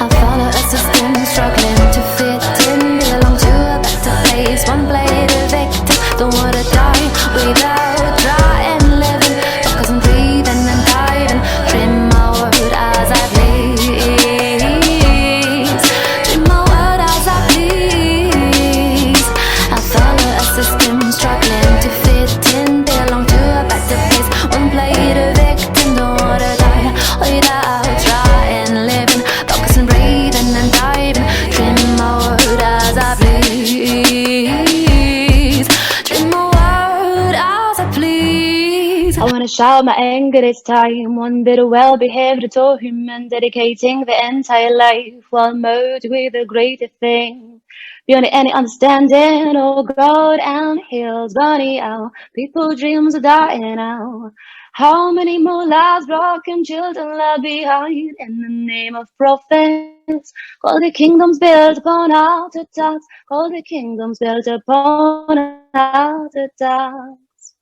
I follow a system, struggling to fit in. Belong to a better place, one blade a victim. Don't wanna die without trying, living. Focus on breathing and diving. Trim my word as I please. Trim my word as I please. I follow a system, struggling to fit in. Belong to a better place, one blade a victim. Don't wanna die without trying, living. Focus on breathing and diving. Trim my word as I please. Trim my word as I please. I wanna shout my anger this time. One bit of well-behaved to human, dedicating the entire life while merged with a greater thing. Beyond any understanding, oh God and hills burning out. People's dreams are dying out. How many more lives, broken children left behind in the name of prophets? Call the kingdoms built upon outer tops. Call the kingdoms built upon outer tops.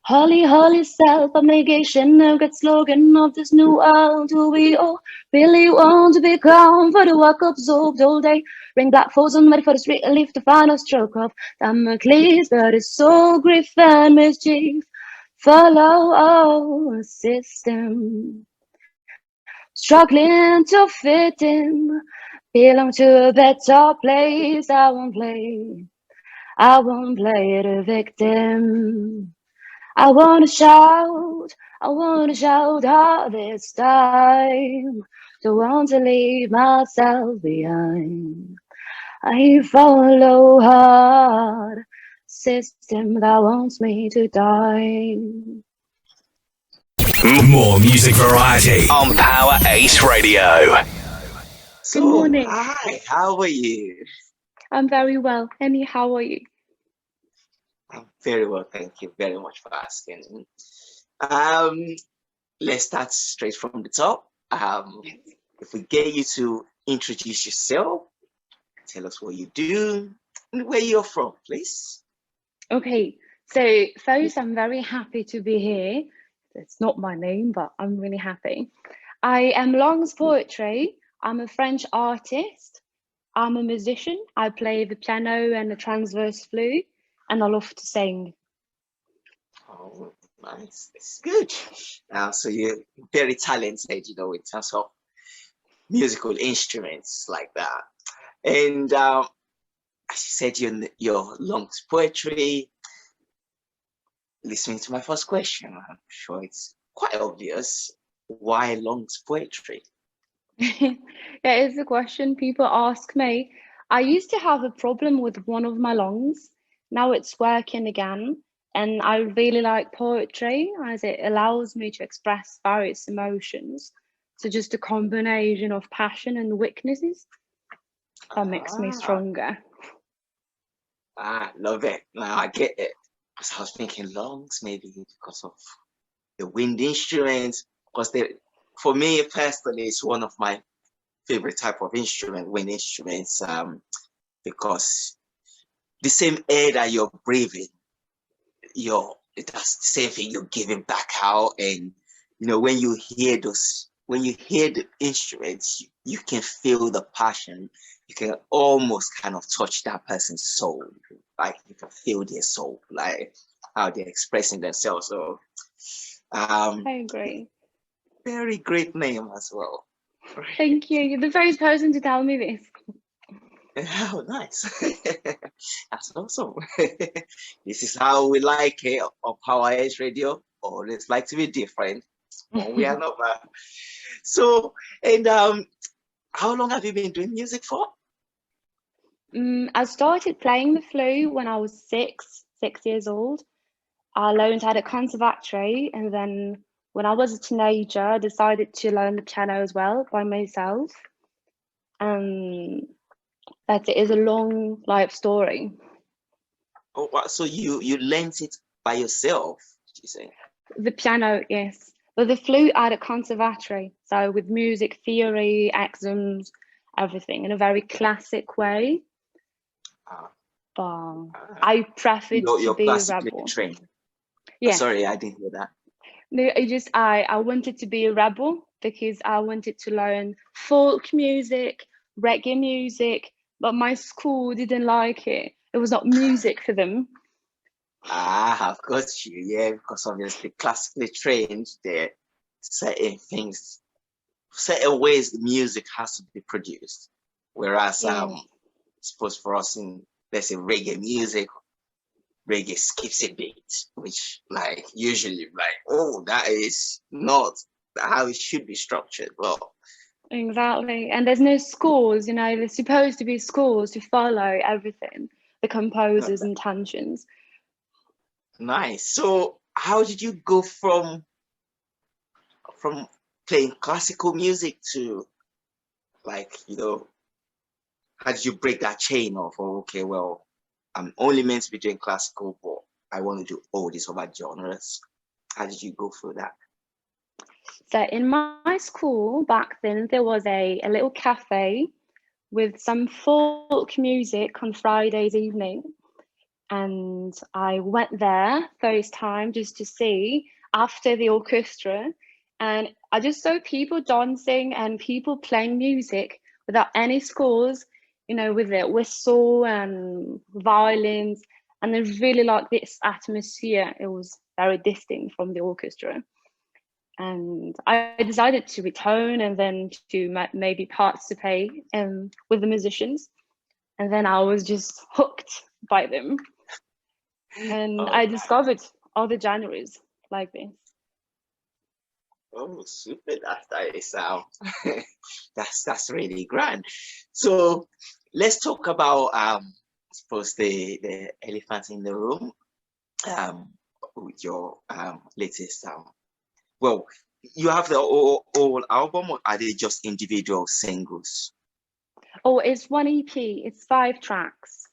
Holy, holy self-abnegation, a good slogan of this new world. Do we all really want to become for the work absorbed all day? Bring black foes and ready for the street relief, the final stroke of Damocles, but it's so grief and mischief. Follow our system, struggling to fit in, belong to a better place. I won't play the victim. I wanna shout all this time. Don't want to leave myself behind. I follow hard system that wants me to die. More music variety on Power 8 Radio. So, Good morning. hi, how are you? I'm very well. Emmy, how are you? I'm very well, thank you very much for asking. Let's start straight from the top. If we get you to introduce yourself, tell us what you do and where you're from, please. Okay, so first, I'm very happy to be here. It's not my name, but I'm really happy. I am Long's Poetry. I'm a French artist. I'm a musician. I play the piano and the transverse flute, and I love to sing. Oh, nice. It's good. So you're very talented, in terms of musical instruments like that. And as you said, your Long's Poetry. Listening to my first question, I'm sure it's quite obvious. Why Long's Poetry? That is a question people ask me. I used to have a problem with one of my lungs. Now it's working again. And I really like poetry as it allows me to express various emotions. So just a combination of passion and weaknesses that makes me stronger. Love it. Now I get it. Because I was thinking lungs, maybe because of the wind instruments. Because for me personally, it's one of my favorite type of instrument, wind instruments. Because the same air that you're breathing, that's the same thing you're giving back out. And when you hear the instruments, you can feel the passion. You can almost kind of touch that person's soul. Like you can feel their soul, like how they're expressing themselves. So I agree. very great name as well. Thank you. You're the first person to tell me this. Oh, nice. That's awesome. This is how we like it on Power Edge Radio. Always like to be different. But we are not bad. So, and how long have you been doing music for? I started playing the flute when I was 6 years old. I learned at a conservatory, and then when I was a teenager, I decided to learn the piano as well by myself. That is a long life story. Oh, wow. So you learned it by yourself, you say? The piano, yes, but the flute at a conservatory. So with music theory, exams, everything in a very classic way. But I preferred to be a rebel. Trained. Yeah. Sorry, I didn't hear that. No, I wanted to be a rebel. because I wanted to learn folk music, reggae music, but my school didn't like it. It was not music for them. Ah, of course you, yeah, because obviously classically trained, there are certain things, certain ways the music has to be produced. Whereas Yeah, suppose for us in, let's say, reggae music, reggae skips a beat, which like usually like, oh, that is not how it should be structured. Well, exactly. And there's no scores, you know, there's supposed to be scores to follow everything, the composer's intentions. nice. So how did you go from playing classical music to, like, how did you break that chain of, oh, okay, well, I'm only meant to be doing classical, but I want to do all these other genres? How did you go through that? So in my school back then, there was a little cafe with some folk music on Fridays evening. And I went there first time just to see after the orchestra. And I just saw people dancing and people playing music without any scores, you know, with their whistle and violins. And I really liked this atmosphere. It was very distinct from the orchestra. And I decided to return and then to maybe participate with the musicians. And then I was just hooked by them. And Oh, I discovered other genres like this. oh, super! That is that's really grand. So let's talk about I suppose the elephant in the room. With your latest well, you have the whole album, or are they just individual singles? Oh, it's one EP, it's 5 tracks.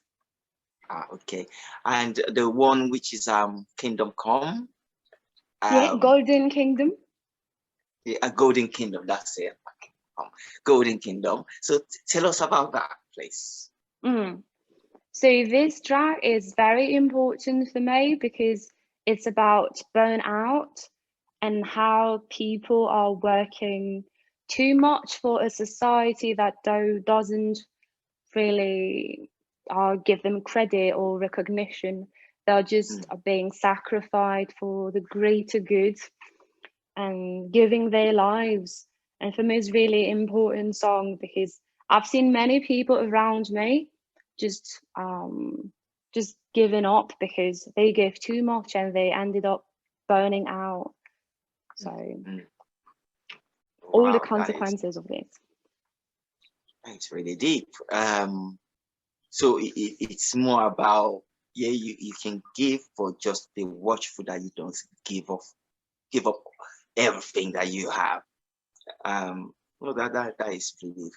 Ah, okay. And the one which is Kingdom Come, Yeah, um Golden Kingdom. a Golden Kingdom, that's it. Golden Kingdom. So tell us about that, please. Mm. So this track is very important for me because it's about burnout and how people are working too much for a society that doesn't really give them credit or recognition. They're just Mm, being sacrificed for the greater good and giving their lives. And for me, it's really important song because I've seen many people around me just just giving up because they gave too much and they ended up burning out. So mm. all the Wow, consequences of this. that's really deep. So it's more about, yeah, you can give, but just be watchful that you don't give up everything that you have. Well, that is really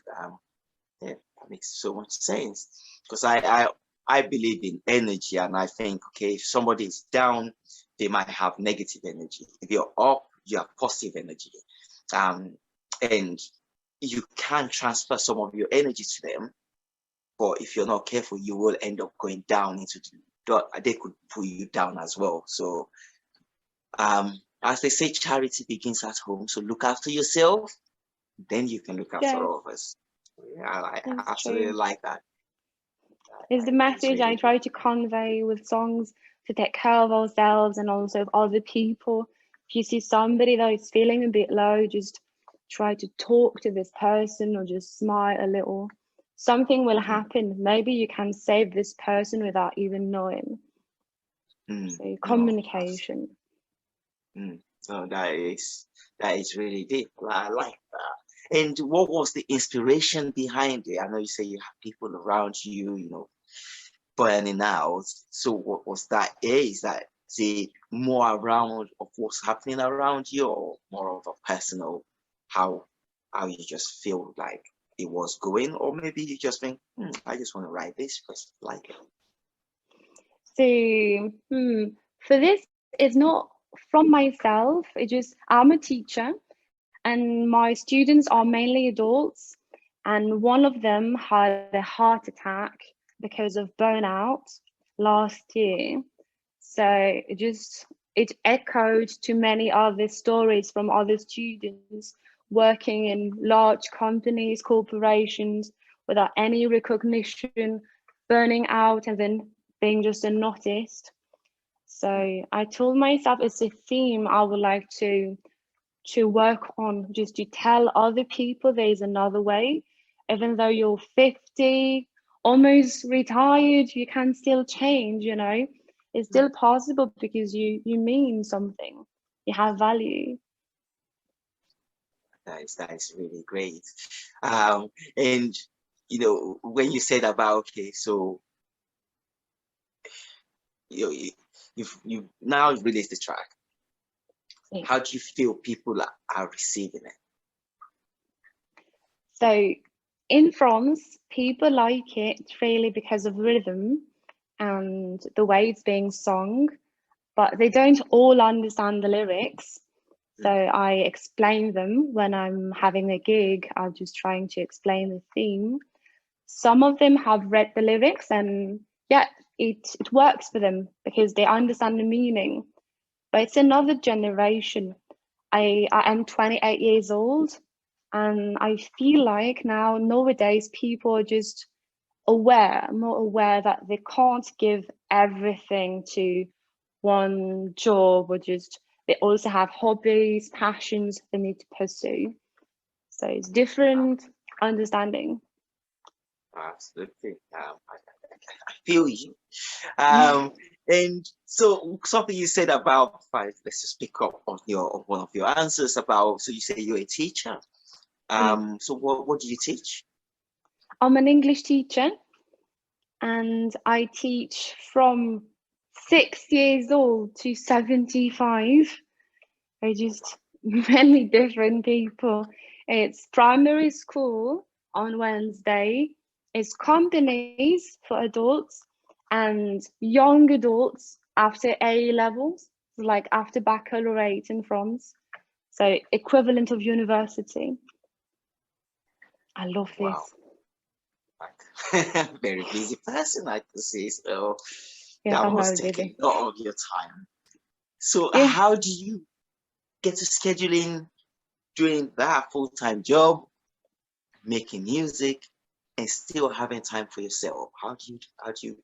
yeah, that makes so much sense, because I believe in energy, and I think, okay, if somebody is down, they might have negative energy. If you're up, you have positive energy, um, and you can transfer some of your energy to them. But if you're not careful, you will end up going down into they could pull you down as well. So as they say, charity begins at home. So look after yourself, then you can look after Yes, others. Yeah, I it's absolutely true. like that. It's the It's message I really try to convey with songs to take care of ourselves and also of other people. If you see somebody that is feeling a bit low, just try to talk to this person or just smile a little. Something will mm, happen. Maybe you can save this person without even knowing. So no, communication. no, that is really deep. I like that. And what was the inspiration behind it? I know you say you have people around you, burning out. So what was that? Is that, say, more around of what's happening around you, or more of a personal, how how you just feel like it was going, or maybe you just think, I just want to write this because I like it. So for this, it's not from myself. It just I'm a teacher and my students are mainly adults, and one of them had a heart attack because of burnout last year. So it echoed to many other stories from other students working in large companies, corporations, without any recognition, burning out, and then being just unnoticed. So I told myself it's a theme I would like to work on, just to tell other people there's another way. Even though you're 50, almost retired, you can still change, you know. It's still possible because you mean something. You have value. That is really great. And you know, when you said about, okay, so you've now released the track. Yeah. How do you feel people are receiving it? So in France, people like it really because of rhythm and the way it's being sung, but they don't all understand the lyrics. So I explain them when I'm having a gig. I'm just trying to explain the theme. Some of them have read the lyrics, and yeah, it works for them because they understand the meaning. But it's another generation. I am 28 years old, and I feel like nowadays people are just more aware that they can't give everything to one job, or just they also have hobbies, passions they need to pursue. So it's different understanding. Absolutely. I feel you. And so something you said about, let's just pick up on one of your answers about, so you say you're a teacher. So what do you teach? I'm an English teacher, and I teach from 6 years old to 75. I just many different people. It's primary school on Wednesday. It's companies for adults and young adults after A levels, like after baccalaureate in France. So equivalent of university. I love Wow. this. Very busy person, I could say. So Yes, that I'm was very taking busy. a lot of your time. So Yeah. how do you get to scheduling doing that full-time job, making music, and still having time for yourself? How do you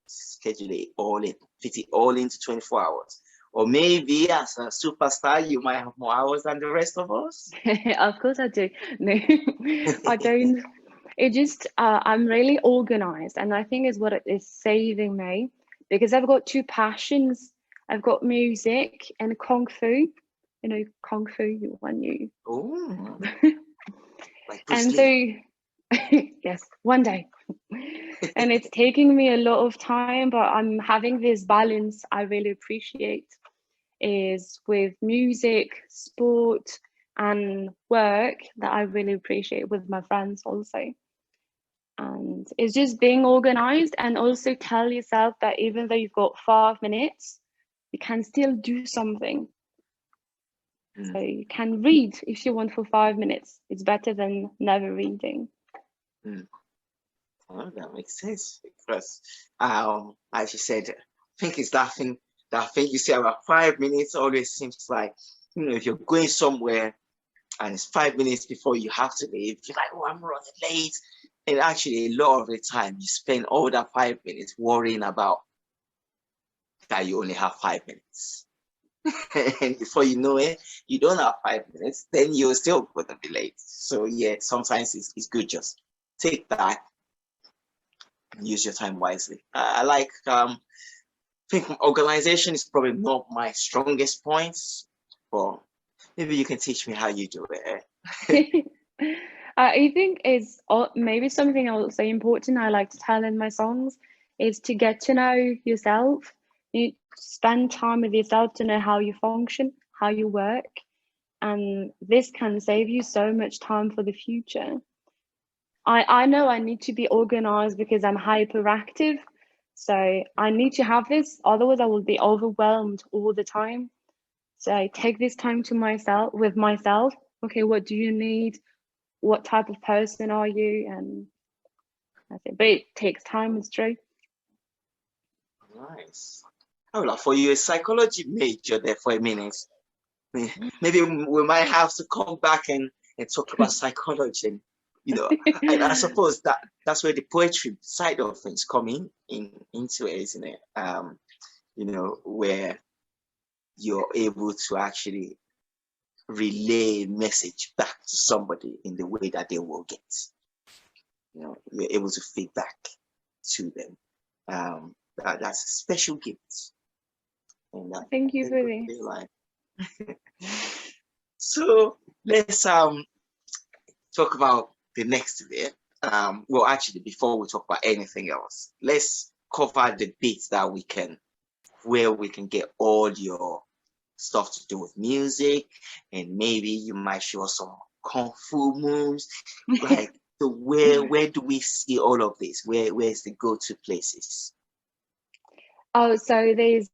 schedule it all in, fit it all into 24 hours? Or maybe as a superstar, you might have more hours than the rest of us. Of course I do. No, I don't. It just, I'm really organized, and I think is what it is saving me, because I've got two passions. I've got music and kung fu. You know, kung fu when you. Oh, like Bruce And so, Lee. yes, one day. And it's taking me a lot of time, but I'm having this balance I really appreciate, is with music, sport, and work that I really appreciate with my friends also. And it's just being organized, and also tell yourself that even though you've got 5 minutes, you can still do something. So you can read if you want for 5 minutes. It's better than never reading. Oh, that makes sense because, as you said, I think it's that thing you say about 5 minutes always seems like, you know, if you're going somewhere and it's 5 minutes before you have to leave, you're like, oh, I'm running late. And actually, a lot of the time, you spend all that 5 minutes worrying about that you only have 5 minutes. And before you know it, you don't have 5 minutes, then you're still going to be late. So, yeah, sometimes it's good just take that and use your time wisely. I like, think organization is probably not my strongest points, but maybe you can teach me how you do it. I think is maybe something also important I like to tell in my songs is to get to know yourself. You spend time with yourself to know how you function, how you work, and this can save you so much time for the future. I know I need to be organized because I'm hyperactive, so I need to have this, otherwise I will be overwhelmed all the time. So I take this time to myself with myself. Okay, what do you need? What type of person are you? And that's it. But it takes time, it's true. Nice. Oh, like for you, a psychology major there for a minute. Maybe we might have to come back and and talk about psychology. And, and I suppose that's where the poetry side of things come into it, isn't it? Where you're able to actually relay message back to somebody in the way that they will get. You're able to feed back to them. That's a special gift. And thank you for this. So let's talk about the next bit. Well, actually, before we talk about anything else, let's cover the bits that where we can get all your stuff to do with music, and maybe you might show us some kung fu moves. Like, so where do we see all of this? Where's the go-to places? Oh, so there's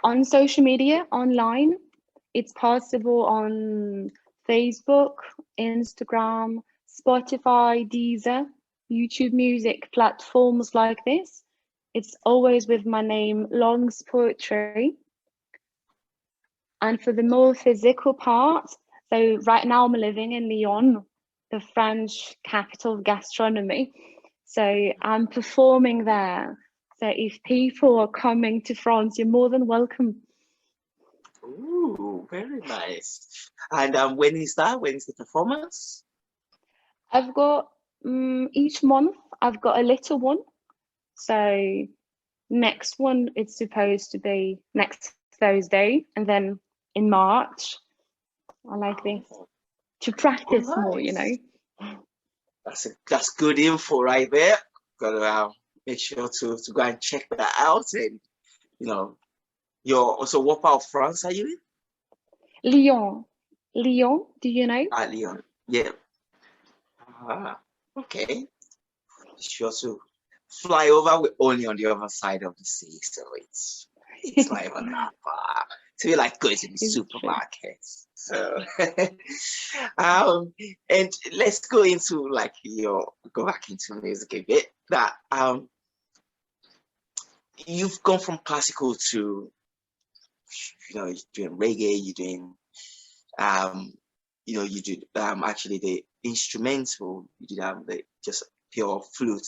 on social media, online. It's possible on Facebook, Instagram, Spotify, Deezer, YouTube Music, platforms like this. It's always with my name, Long's Poetry. And for the more physical part, so right now I'm living in Lyon, the French capital of gastronomy. So I'm performing there. So if people are coming to France, you're more than welcome. Ooh, very nice. And when is that? When is the performance? I've got each month I've got a little one. So next one it's supposed to be next Thursday, and then in March. I like this to practice more, That's good info right there. Gotta make sure to go and check that out. And you're also, what part of France are you in? Lyon. Lyon, do you know? Lyon. Yeah. Okay. Sure to fly over. We're only on the other side of the sea, so it's not even that far. So we like going to the supermarkets. So and let's go into go back into music a bit. That you've gone from classical to you're doing reggae, you're doing you did actually the instrumental, you did the just pure flute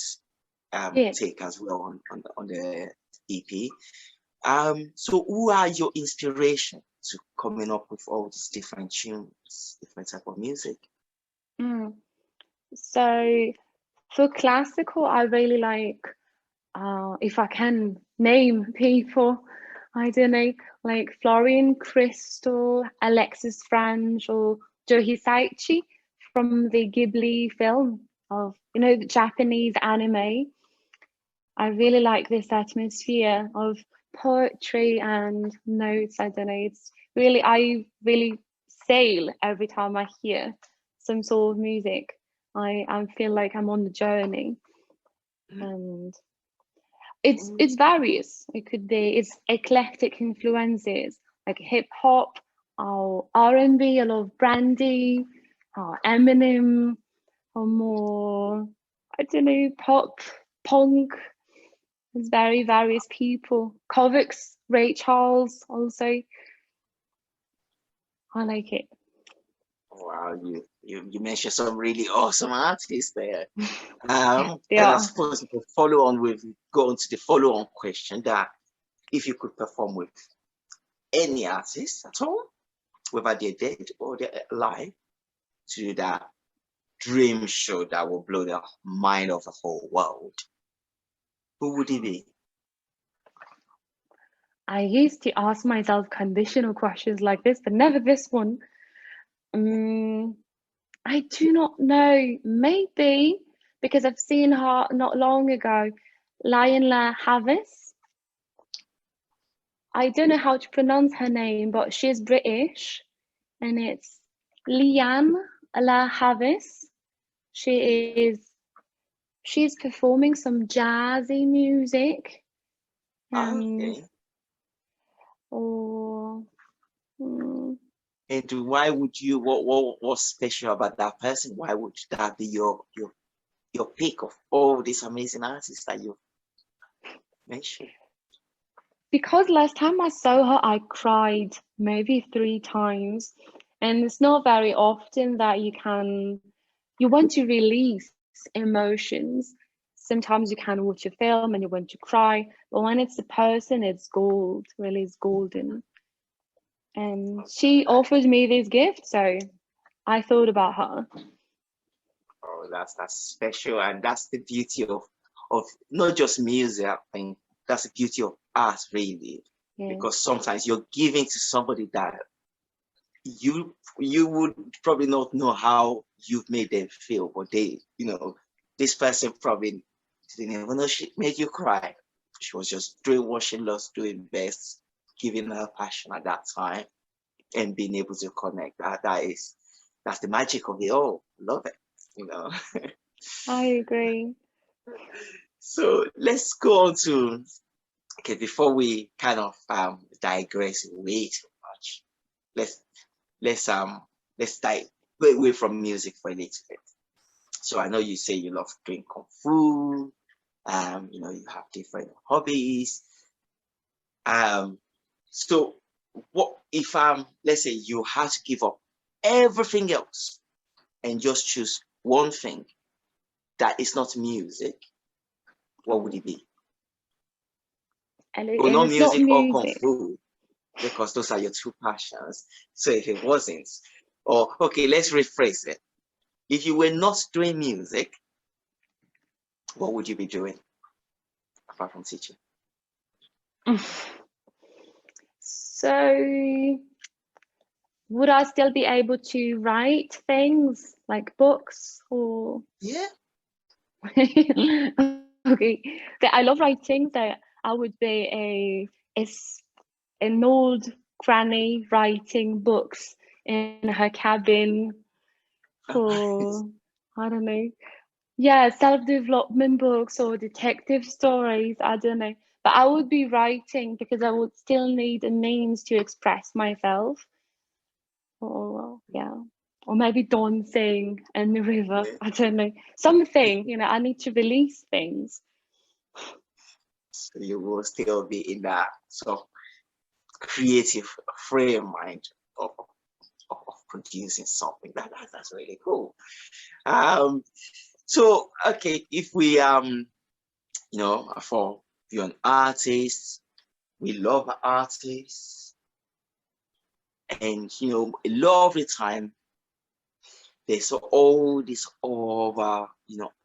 take as well on the EP. So who are your inspiration to coming up with all these different tunes, different type of music? So for classical, I really like, if I can name people, I don't know, like Florian Crystal, Alexis Franch, or Joe Hisaichi from the Ghibli film of, the Japanese anime. I really like this atmosphere of poetry and notes. I don't know, I really sail every time I hear some sort of music. I feel like I'm on the journey, and it's various. It's eclectic influences like hip hop, or R&B. I love Brandy, or Eminem, or more, I don't know, pop, punk. There's very various people. Kovacs, Ray Charles also. I like it. Wow, you mentioned some really awesome artists there. Yeah. And I suppose we could go on to the follow-on question, that if you could perform with any artist at all, whether they're dead or they're alive, to do that dream show that will blow the mind of the whole world, who would it be? I used to ask myself conditional questions like this, but never this one. I do not know. Maybe because I've seen her not long ago, Lyon Havis. I don't know how to pronounce her name, but she's British, and it's Lyon Havis. She's performing some jazzy music. Okay. And why would you? What's special about that person? Why would that be your pick of all these amazing artists that you mentioned? Because last time I saw her, I cried maybe 3 times, And it's not very often that you want to release emotions. Sometimes you can watch a film and you want to cry, but when it's a person, it's gold, really, it's golden. And she offered me this gift, so I thought about her. Oh, that's special, and that's the beauty of not just music. I think that's the beauty of art, really, Yeah. because sometimes you're giving to somebody that you would probably not know how you've made them feel, but this person probably didn't even know she made you cry. She was just doing what she loves doing best, giving her passion at that time, and being able to connect. That's the magic of it all. Love it. I agree. So let's go on to, okay, before we kind of digress way too much, let's let's dive away from music for a little bit. So I know you say you love doing kung fu, you have different hobbies. So what if let's say you had to give up everything else and just choose one thing that is not music, what would it be? And Well, not it's not music or kung music. fu, because those are your two passions. So if it wasn't, or okay, let's rephrase it. If you were not doing music, what would you be doing apart from teaching? So would I still be able to write things like books or? Yeah. Okay, I love writing, so I would be an old granny writing books in her cabin for, I don't know, yeah, self-development books or detective stories, I don't know. But I would be writing because I would still need a means to express myself. Or yeah, or maybe dancing in the river. Yeah. I don't know. Something, I need to release things. So you will still be in that sort of creative frame of mind of producing something. That's really cool. So okay, if we for you're an artist, we love artists, and a lot of the time there's all these over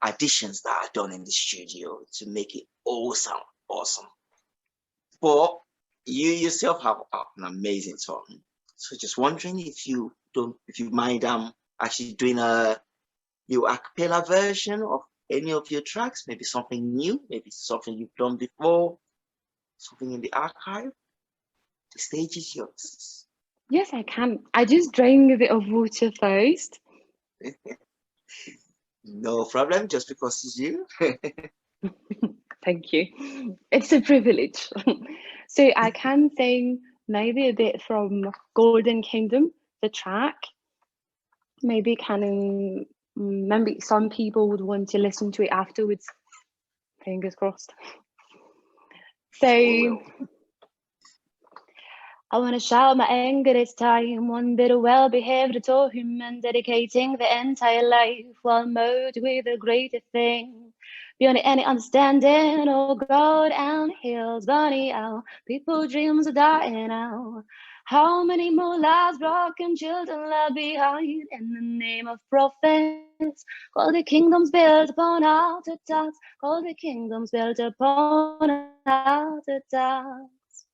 additions that are done in the studio to make it all sound awesome. But you yourself have an amazing song. So just wondering if you mind actually doing your a cappella version of any of your tracks, maybe something new, maybe something you've done before, something in the archive. The stage is yours. Yes, I can. I just drank a bit of water first. No problem, just because it's you. Thank you. It's a privilege. So I can sing maybe a bit from Golden Kingdom, the track. Maybe maybe some people would want to listen to it afterwards. Fingers crossed. So I want to shout my anger this time, one bit of well-behaved to human, dedicating the entire life while merged with a greater thing. Beyond any understanding, oh God, and hills burning out, people's dreams are dying out. How many more lives broken children left behind in the name of prophets? Call the kingdoms built upon outer tops, call the kingdoms built upon outer tops.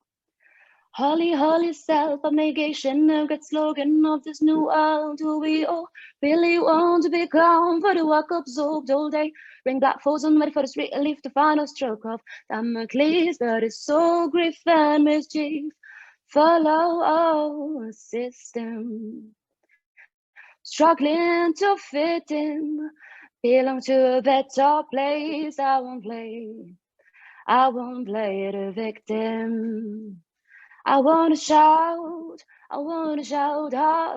Holy, holy self-abnegation, a great slogan of this new world. Do we all really want to become for the work absorbed all day? Bring black foes on ready for the street relief, the final stroke of Damocles, but it's so grief and mischief. Follow our system, struggling to fit in, belong to a better place. I won't play the victim. I wanna shout all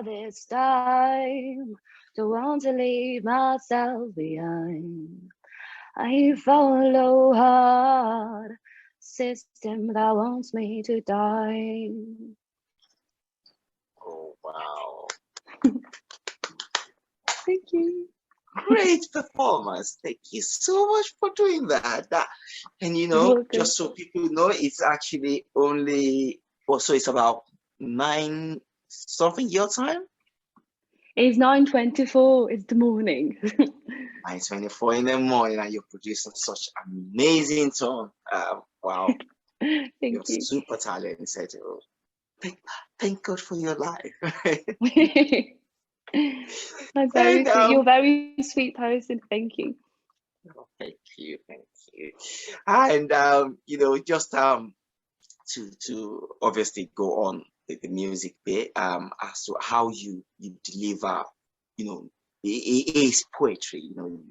this time. Don't want to leave myself behind. I follow hard system that wants me to die. Oh wow. Thank you. Great performance. Thank you so much for doing that. And you know, just so people know, it's actually only also it's about 9 something your time. It's 9:24. It's the morning. 9:24 in the morning, and you're producing such amazing tone. Wow. Thank You're you. super talented. Oh, thank God for your life. That's very sweet. You're a very sweet person. Thank you. Oh, thank you. And you know, just to obviously go on with the music bit, as to how you deliver, you know, it is poetry, you know,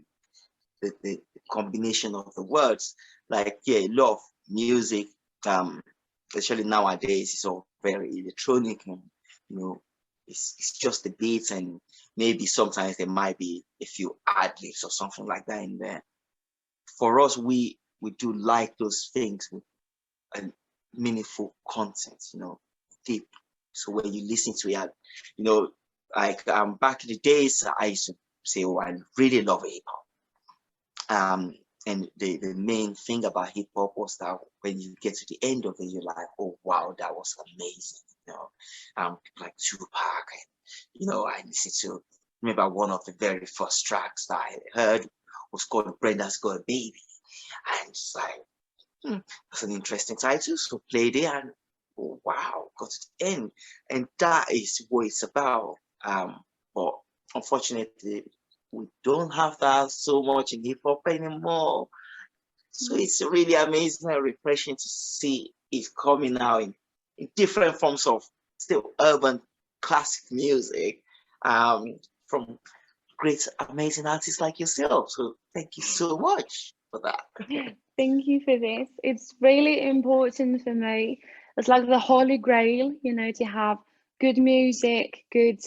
the combination of the words. Like, yeah, a lot of music, especially nowadays, is all very electronic, and you know, it's just the beats, and maybe sometimes there might be a few ad libs or something like that in there. For us, we do like those things with a meaningful content, you know, deep. So when you listen to it, you know, like back in the days, I used to say, oh, I really love hip hop. And the main thing about hip hop was that when you get to the end of it, you're like, oh wow, that was amazing. You know, people like Tupac, and you know, I listened to, remember one of the very first tracks that I heard was called Brenda's Got a Baby. And it's like, that's an interesting title. So played it, and oh, wow, got to the end. And that is what it's about. But unfortunately, we don't have that so much in hip hop anymore. So it's really amazing and refreshing to see it coming out in different forms of still urban classic music, from great, amazing artists like yourself. So thank you so much for that. Thank you for this. It's really important for me. It's like the holy grail, you know, to have good music, good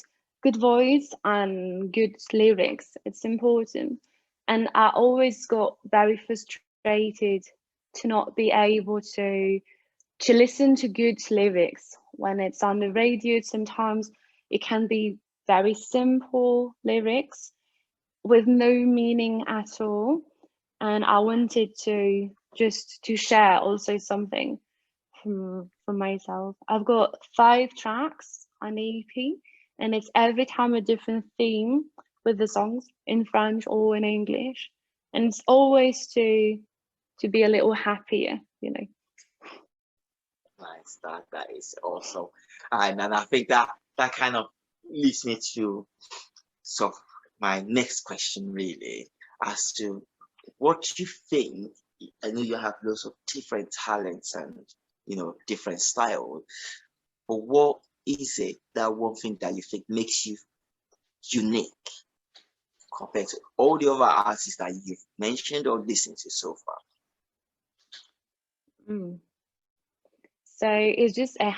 voice, and good lyrics. It's important. And I always got very frustrated to not be able to listen to good lyrics when it's on the radio. Sometimes it can be very simple lyrics with no meaning at all. And I wanted to just to share also something from myself. I've got 5 tracks on EP, and it's every time a different theme with the songs in French or in English, and it's always to be a little happier, you know. Nice, that is awesome. And I think that kind of leads me to sort of my next question, really, as to what you think. I know you have lots of different talents and you know different styles, but what is it, that one thing that you think makes you unique compared to all the other artists that you've mentioned or listened to so far? So it's just a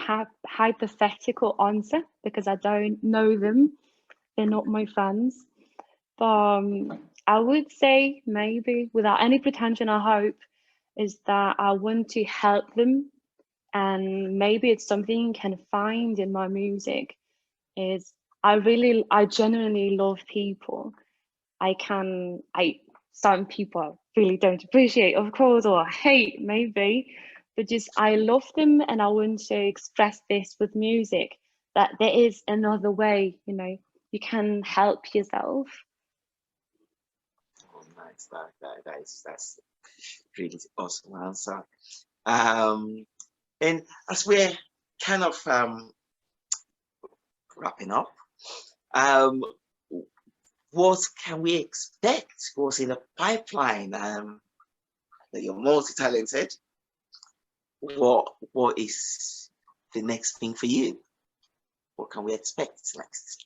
hypothetical answer because I don't know them. They're not my friends. But I would say maybe, without any pretension, I hope, is that I want to help them. And maybe it's something you can find in my music, is I genuinely love people. Some people I really don't appreciate, of course, or hate maybe, but just I love them, and I want to express this with music, that there is another way, you know, you can help yourself. Oh, nice. That's really awesome answer. And as we're kind of wrapping up, what can we expect? What's in the pipeline? That you're multi-talented. What is the next thing for you? What can we expect next?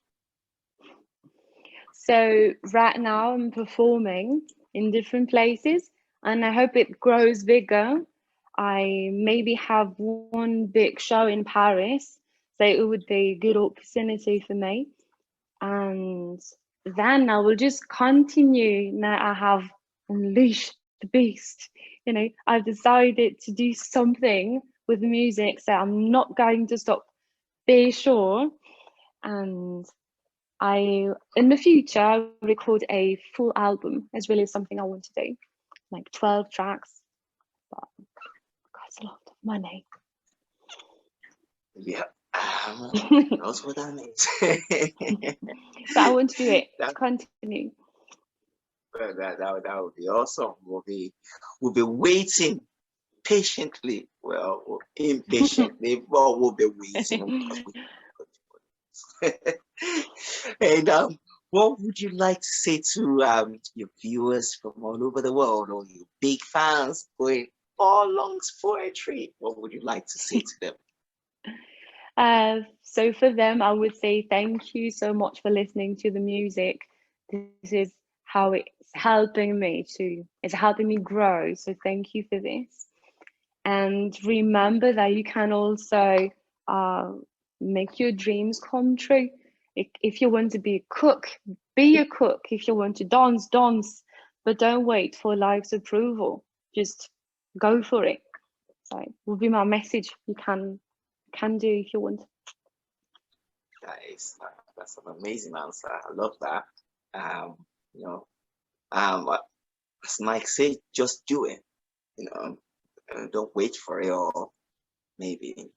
So right now I'm performing in different places, and I hope it grows bigger. I maybe have one big show in Paris, so it would be a good opportunity for me. And then I will just continue. Now I have unleashed the beast. You know, I've decided to do something with music, so I'm not going to stop. Be sure. And in the future, record a full album. It's really something I want to do, like 12 tracks, but costs a lot of money. Yeah, knows what that means. But I want to do it, to continue. That would be awesome. We'll be waiting patiently, well, impatiently, but we'll be waiting. And what would you like to say to your viewers from all over the world, or your big fans going all along's poetry? What would you like to say to them? So for them, I would say thank you so much for listening to the music. This is how it's helping me grow. So thank you for this. And remember that you can also make your dreams come true. If you want to be a cook, be a cook. If you want to dance, dance. But don't wait for life's approval. Just go for it. So it will be my message. You can do if you want. That's an amazing answer. I love that. As Mike said, just do it. Don't wait for it, or maybe you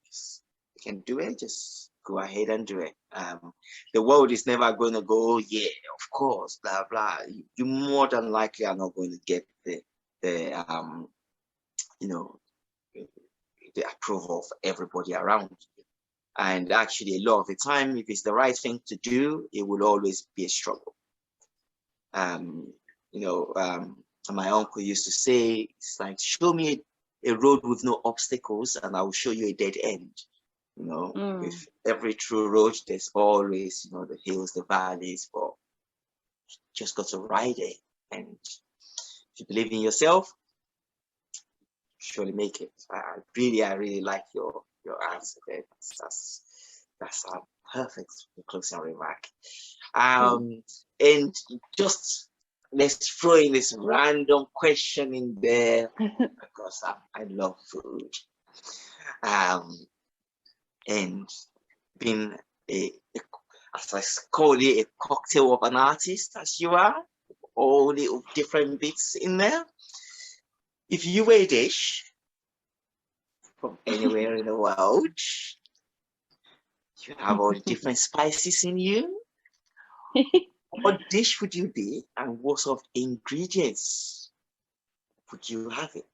can do it. Just go ahead and do it. The world is never going to go, oh, yeah, of course, blah blah. You more than likely are not going to get the approval of everybody around you. And actually, a lot of the time, if it's the right thing to do, it will always be a struggle. My uncle used to say, it's like, show me a road with no obstacles and I will show you a dead end. With every true road, there's always, the hills, the valleys, but you just got to ride it. And if you believe in yourself, surely make it. I really like your answer there. That's perfect closing remark. And just let's throw in this random question in there because I love food. And being as I call it, a cocktail of an artist, as you are, all the different bits in there. If you were a dish from anywhere in the world, you have all the different spices in you. What dish would you be, and what sort of ingredients would you have it?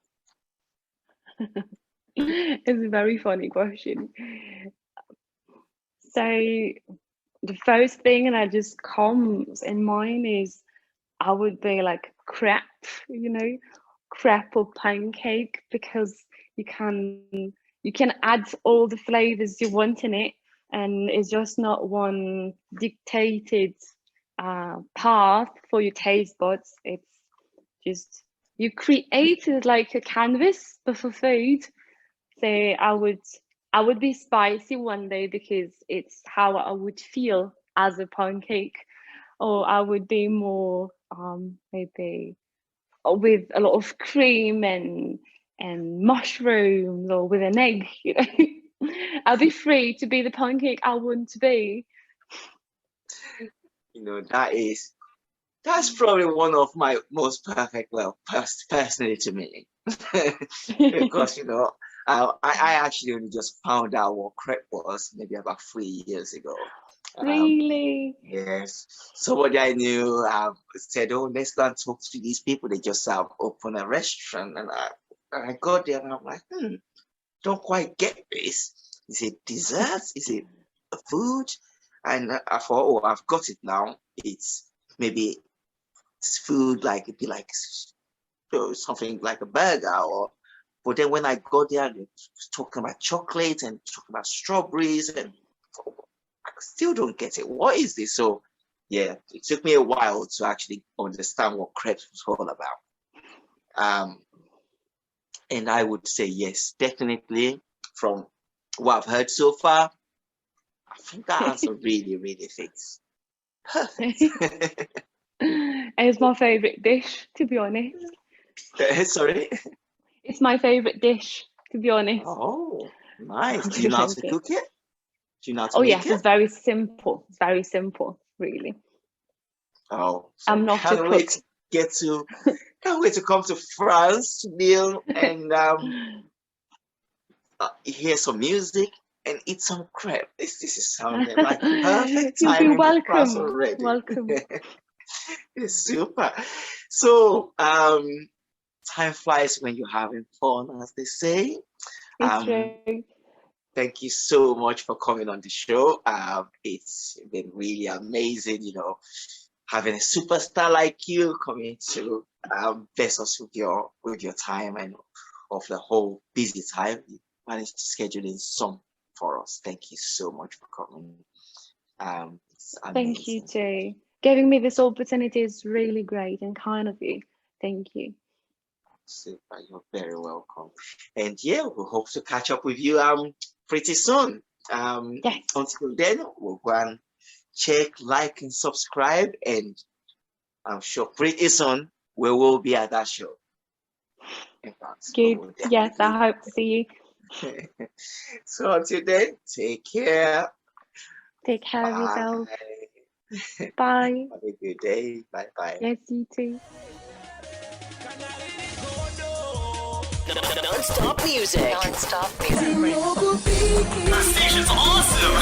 It's a very funny question. So the first thing that just comes in mind is I would be like crepe, crepe or pancake, because you can add all the flavors you want in it, and it's just not one dictated path for your taste buds. It's just you created like a canvas but for food. So I would be spicy one day because it's how I would feel as a pancake, or I would be more maybe with a lot of cream and mushrooms, or with an egg. I'll be free to be the pancake I want to be. That's probably one of my most perfect, well, personally to me, because I actually only just found out what crepe was maybe about 3 years ago. Really? Yes. Somebody I knew said, "Oh, let's go and talk to these people. They just open a restaurant," and I got there and I'm like, don't quite get this. Is it desserts? Is it food? And I thought, oh, I've got it now. It's maybe food, like it'd be like something like a burger, but then when I got there, they were talking about chocolate and talking about strawberries, and I still don't get it. What is this? So yeah, it took me a while to actually understand what crepes was all about. And I would say yes, definitely. From what I've heard so far, I think that answer really, really fits. Perfect. It's my favorite dish, to be honest. Sorry? It's my favorite dish, to be honest. Oh, nice. Do you know how to cook it? Do you know how to Oh make yes, it? it's very simple. It's very simple. really. Oh, I'm not a cook. Can't wait to come to France, Neil, and hear some music and eat some crepe. This is sounding like perfect You'll be time in France welcome. already. Welcome. It's super. So time flies when you're having fun, as they say. It's true. Thank you so much for coming on the show. It's been really amazing, having a superstar like you coming to bless us with your time and of the whole busy time. You managed to schedule in some for us. Thank you so much for coming. It's amazing. Thank you too. Giving me this opportunity is really great and kind of you. Thank you. Super, you're very welcome. And yeah, we hope to catch up with you pretty soon. Yes. Until then, we'll go and check, like, and subscribe, and I'm sure pretty soon we will be at that show. In fact, Good. Yes, I hope to see you. So until then, take care. Take care of yourself. Bye. Bye. Have a good day. Bye bye. Yes, you too. Non-stop music. Non-stop music. My station's awesome.